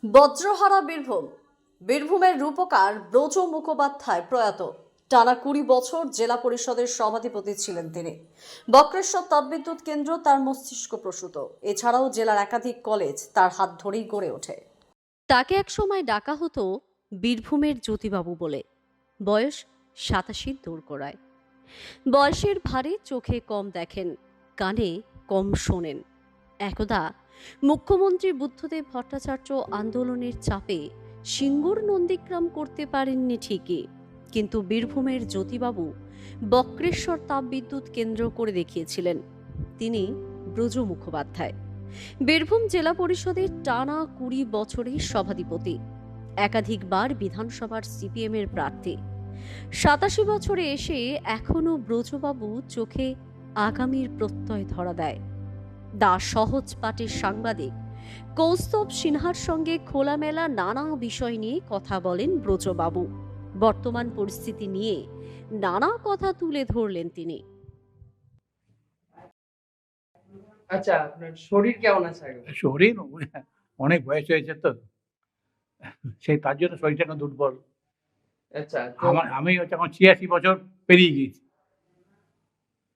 বজ্রহারা বীরভূম। বীরভূমের রূপকার ব্রজ মুখোপাধ্যায় প্রয়াত। টানা 20 বছর জেলা পরিষদের সভাধিপতি ছিলেন তিনি। বক্রেশ্বর তাপবিদ্যুৎ কেন্দ্র তার মস্তিষ্ক প্রসূত। এছাড়াও জেলার একাধিক কলেজ তার হাত ধরেই গড়ে ওঠে। তাকে একসময় ডাকা হতো বীরভূমের জ্যোতিবাবু বলে। বয়স 87 দোরগোড়ায়। বয়সের ভারে চোখে কম দেখেন, কানে কম শোনেন। একদা মুখ্যমন্ত্রী বুদ্ধদেব ভট্টাচার্য আন্দোলনের চাপে সিঙ্গুর নন্দীগ্রাম করতে পারেননি ঠিকই, কিন্তু বীরভূমের জ্যোতিবাবু বক্রেশ্বর তাপবিদ্যুৎ কেন্দ্র করে দেখিয়েছিলেন। তিনি ব্রজ মুখোপাধ্যায় বীরভূম জেলা পরিষদের টানা 20 বছরের সভাধিপতি, একাধিকবার বিধানসভার সিপিএম এর প্রার্থী। 87 বছরে এসে এখনো ব্রজবাবু চোখে আগামীর প্রত্যয় ধরা দেয়। দা সহজ পাঠের সাংবাদিক কৌস্তব সিনহার সঙ্গে খোলামেলা নানা বিষয় নিয়ে কথা বলেন ব্রজবাবু। বর্তমান পরিস্থিতি নিয়ে নানা কথা তুলে ধরলেন তিনি। আচ্ছা, আপনার শরীর কেমন আছে আগে? শরীর অনেক বয়স হয়েছে তো, সেই তার জন্য শরীরটা এখন দুর্বল। আচ্ছা, তো আমি হচ্ছে এখন 86 বছর পেরিয়ে গিয়েছি।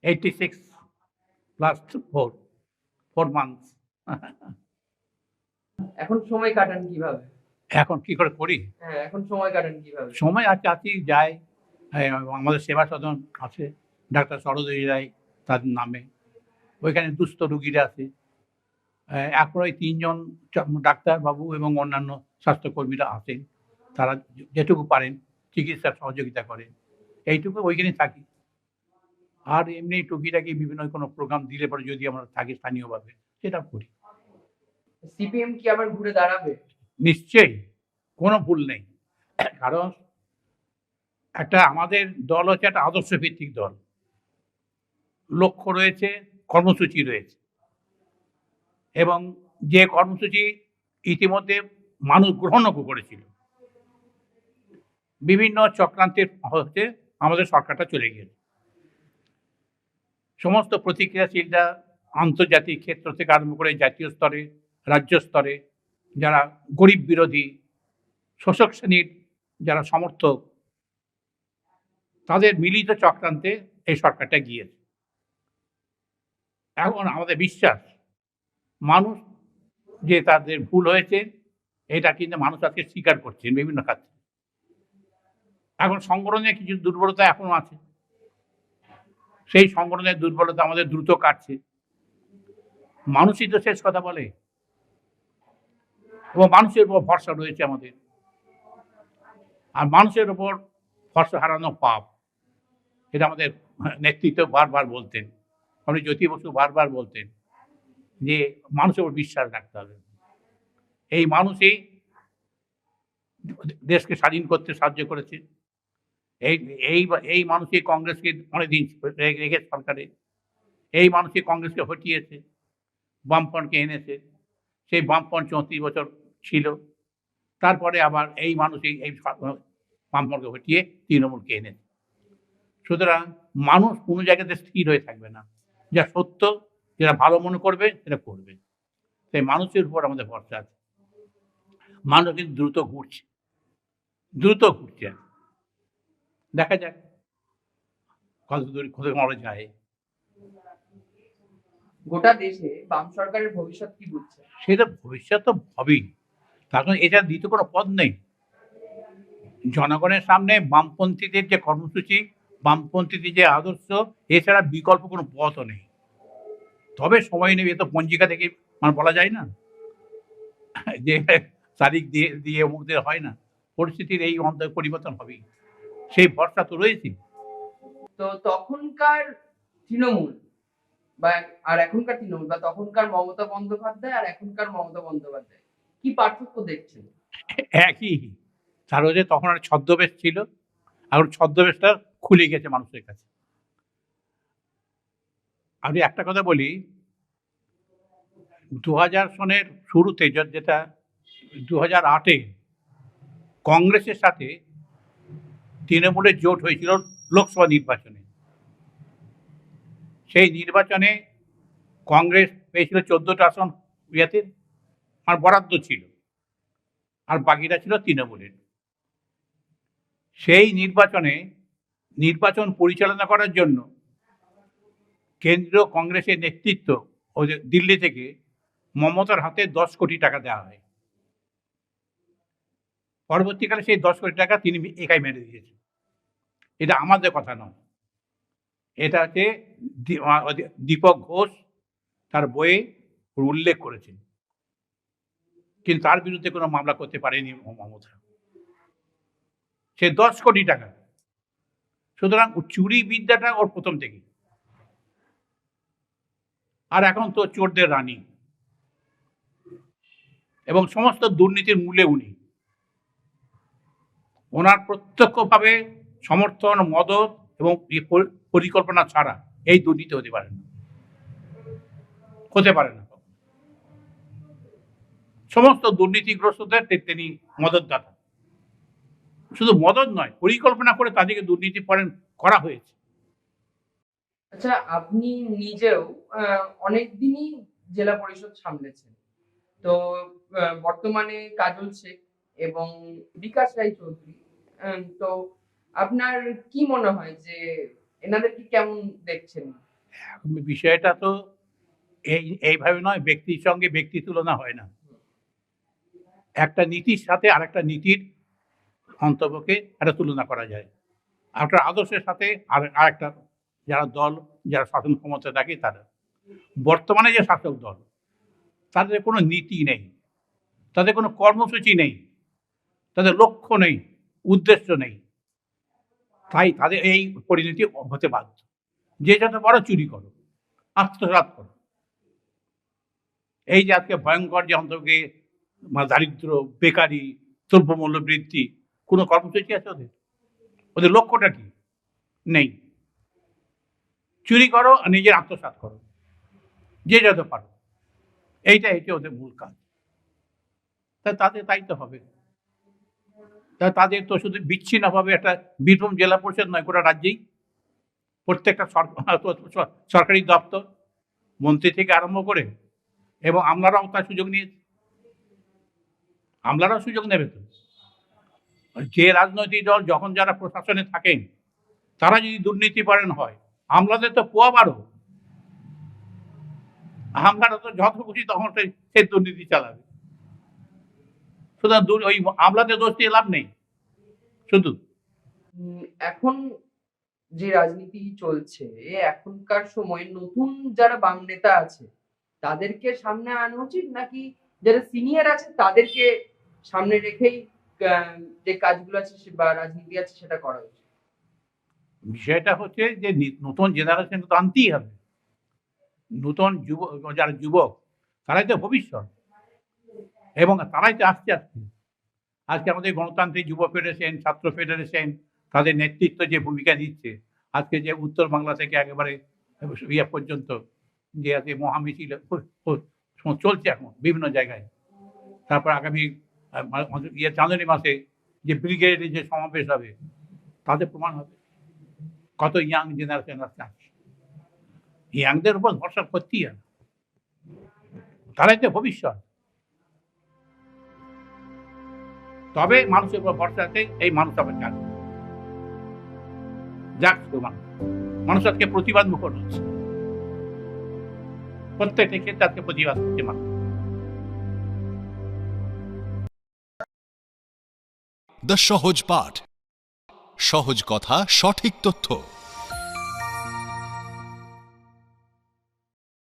86 প্লাস 4 মান্থস। এখন সময় কাটান কিভাবে? এখন কি করে করি? হ্যাঁ, এখন সময় কাটান কিভাবে? সময় আছে, আছি যাই। আমাদের সেবা সদন আছে, ডাক্তার সরোজিনী রায় তাদের নামে। ওইখানে দুস্থ রুগীরা আছে। এখন ওই 3 জন ডাক্তারবাবু এবং অন্যান্য স্বাস্থ্যকর্মীরা আছেন। তারা যেটুকু পারেন চিকিৎসার সহযোগিতা করেন। এইটুকু ওইখানে থাকি। আর এমনি টুকিটাকি বিভিন্ন কোনো প্রোগ্রাম দিলে পরে যদি আমরা থাকি স্থানীয়ভাবে, সেটা করি। সিপিএম কি আবার ঘুরে দাঁড়াবে? নিশ্চয়ই, কোনো ভুল নেই। কারণ একটা আমাদের দল হচ্ছে একটা আদর্শ ভিত্তিক দল। লক্ষ্য রয়েছে, কর্মসূচি রয়েছে, এবং যে কর্মসূচি ইতিমধ্যে মানুষ গ্রহণও করেছিল। বিভিন্ন চক্রান্তের হচ্ছে আমাদের সরকারটা চলে গিয়েছে। সমস্ত প্রতিক্রিয়াশীলরা আন্তর্জাতিক ক্ষেত্র থেকে আরম্ভ করে জাতীয় স্তরে, রাজ্য স্তরে যারা গরিব বিরোধী, শোষক শ্রেণীর যারা সমর্থক, তাদের মিলিত চক্রান্তে এই সরকারটা গিয়েছে। এখন আমাদের বিশ্বাস, মানুষ যে তাদের ভুল হয়েছে এটা কিন্তু মানুষ আজকে স্বীকার করছেন বিভিন্ন ক্ষেত্রে। এখন সংগঠনের কিছু দুর্বলতা এখনো আছে, সেই সংগঠনের দুর্বলতা আমাদের দ্রুত কাটছে। মানুষই তো শেষ কথা বলে, এবং মানুষের উপর ভরসা রয়েছে আমাদের। আর মানুষের উপর ভরসা হারানো পাপ, এটা আমাদের নেতৃত্ব বারবার বলতেন। আপনি জ্যোতি বসু বারবার বলতেন যে মানুষের উপর বিশ্বাস রাখতে হবে। এই মানুষই দেশকে স্বাধীন করতে সাহায্য করেছে। এই এই এই মানুষই কংগ্রেসকে অনেকদিন রেখে সরকারে, এই মানুষই কংগ্রেসকে হটিয়েছে, বামফ্রন্টকে এনেছে। সেই বামফ্রন্ট 34 বছর ছিল, তারপরে আবার এই মানুষই এই বামফ্রন্টকে হটিয়ে তৃণমূলকে এনেছে। সুতরাং মানুষ কোনো জায়গাতে স্থির হয়ে থাকবে না, যা সত্য, যেটা ভালো মনে করবে সেটা করবে। তাই মানুষের উপর আমাদের ভরসা আছে। মানুষ কিন্তু দ্রুত ঘুরছে, দেখা যাক কত দূর কোথায় মরে যায়। গোটা দেশে বাম সরকারের ভবিষ্যৎ কি বুঝছে? সেটা ভবিষ্যৎ তো হবেই, তখন এটা দ্বিতীয় কোনো পথ নেই। জনগণের সামনে বামপন্থীদের যে কর্মসূচি, বামপন্থীদের যে আদর্শ, এছাড়া বিকল্প কোনো পথও নেই। তবে সময় নেবে, তো পঞ্জিকা থেকে মানে বলা যায় না যে তারিখ দিয়ে দিয়ে মুখদের হয় না। পরিস্থিতির এই পরিবর্তন হবেই, সেই ভরসা তো রয়েছে। তো তখনকার তৃণমূল বা আর এখনকার তৃণমূল, বা তখনকার মমতা বন্দ্যোপাধ্যায় আর এখনকার মমতা বন্দ্যোপাধ্যায়, কি পার্থক্য দেখছেন? একই, তার হচ্ছে তখন একটা ছদ্মবেশ ছিল, এখন ছদ্মবেশটা খুলে গেছে মানুষের কাছে। আমি একটা কথা বলি, 2000 সনের শুরুতে যেটা 2008-এ কংগ্রেসের সাথে তৃণমূলের জোট হয়েছিল লোকসভা নির্বাচনে। সেই নির্বাচনে কংগ্রেস পেয়েছিল 14টা আসন, ইয়েতে আর বরাদ্দ ছিল। আর বাকিটা ছিল তৃণমূলের। সেই নির্বাচন পরিচালনা করার জন্য কেন্দ্রীয় কংগ্রেসের নেতৃত্ব ওদের দিল্লি থেকে মমতার হাতে 10 কোটি টাকা দেওয়া হয়। পরবর্তীকালে সেই 10 কোটি টাকা তিনি একাই মেরে দিয়েছেন। এটা আমাদের কথা নয়, এটা হচ্ছে দীপক ঘোষ তার বইয়ে উল্লেখ করেছেন, কিন্তু তার বিরুদ্ধে কোনো মামলা করতে পারেনি মমতা। সে 10 কোটি টাকা, সুতরাং চুরি বিদ্যাটা ওর প্রথম থেকে। আর এখন তো চোরদের রানী এবং সমস্ত দুর্নীতির মূলে উনি। ওনার প্রত্যক্ষভাবে সমর্থন, মদত এবং পরিকল্পনা ছাড়া এই দুর্নীতি হতে পারে না, সমস্ত দুর্নীতিগ্রস্তদের তিনি মদতদাতা। শুধু মদত নয়, পরিকল্পনা করে তাদেরকে দুর্নীতি করা হয়েছে। আচ্ছা, আপনি নিজেও অনেকদিনই জেলা পরিষদ সামলেছেন, তো বর্তমানে কাজল শেখ এবং বিকাশ রায় চৌধুরী, তো আপনার কি মনে হয় যে এনাদেরকে কেমন দেখছেন? বিষয়টা তো এইভাবে নয়, ব্যক্তির সঙ্গে ব্যক্তি তুলনা হয় না। একটা নীতির সাথে আর একটা নীতির মন্তব্যকে একটা তুলনা করা যায়, একটা আদর্শের সাথে আর একটা যারা দল, যারা শাসন ক্ষমতা থাকে তারা। বর্তমানে যে শাসক দল, তাদের কোনো নীতি নেই, তাদের কোনো কর্মসূচি নেই, তাদের লক্ষ্য নেই, উদ্দেশ্য নেই, তাই তাদের এই পরিণতি হতে বাধ্য। যে যত বড় চুরি করো, আত্মসাৎ করো। এই যে আজকে ভয়ঙ্কর যে অন্তকে দারিদ্র, বেকারি, দ্রব্যমূল্য বৃদ্ধি, কোনো কর্মসূচি আছে ওদের লক্ষ্যটা কি? নেই। চুরি করো আর নিজের আত্মসাৎ করো, যে যত পারো, এইটা ওদের মূল কাজ। তাই তো হবে। তাদের তো শুধু বিচ্ছিন্নভাবে একটা বীরভূম জেলা পরিষদ নয়, গোটা রাজ্যেই প্রত্যেকটা সরকারি দপ্তর, মন্ত্রী থেকে আরম্ভ করে, এবং আমলারাও তার সুযোগ নিয়েছে। আমলারাও সুযোগ নেবে তো। যে রাজনৈতিক দল যখন যারা প্রশাসনে থাকেন, তারা যদি দুর্নীতিপরায়ণ হয়, আমলাদের তো পোয়া বারো। আমলারা তো যত খুশি তখন সেই দুর্নীতি চালাবে। সুতরাং ওই আমলাদের দোষ দিয়ে লাভ নেই। শুধু এখন যে রাজনীতি চলছে, এখনকার সময় নতুন যারা বাম নেতা আছে তাদেরকে সামনে আনা উচিত, নাকি যারা সিনিয়র আছে তাদেরকে সামনে রেখেই যে কাজগুলো আছে বা রাজনীতি আছে সেটা করা উচিত? বিষয়টা হচ্ছে যে নতুন জেনারেশন তো আনতেই হবে। নতুন যারা যুবক, তারাই তো ভবিষ্যৎ, এবং তারাই তো আজকে আজকে আমাদের গণতান্ত্রিক যুব ফেডারেশন, ছাত্র ফেডারেশন, তাদের নেতৃত্ব যে ভূমিকা দিচ্ছে, আজকে যে উত্তর বাংলা থেকে একেবারে পর্যন্ত যে আছে মহামিছিল চলছে এখন বিভিন্ন জায়গায়। তারপর আগামী জানুয়ারি মাসে যে ব্রিগেডের যে সমাবেশ হবে, তাদের প্রমাণ হবে কত ইয়াং জেনারেশন আছে। ইয়াংদের উপর ভরসা করতেই হবে, তারাই তো ভবিষ্যৎ। তবে মানুষের উপর ভরসা আছে, এই মানুষ আবার যাক মানুষ আজকে প্রতিবাদ মুখর হচ্ছে, প্রত্যেকটা ক্ষেত্রে আজকে প্রতিবাদ হচ্ছে মানুষ। দ্য সহজ পাঠ, সহজ কথা, সঠিক তথ্য।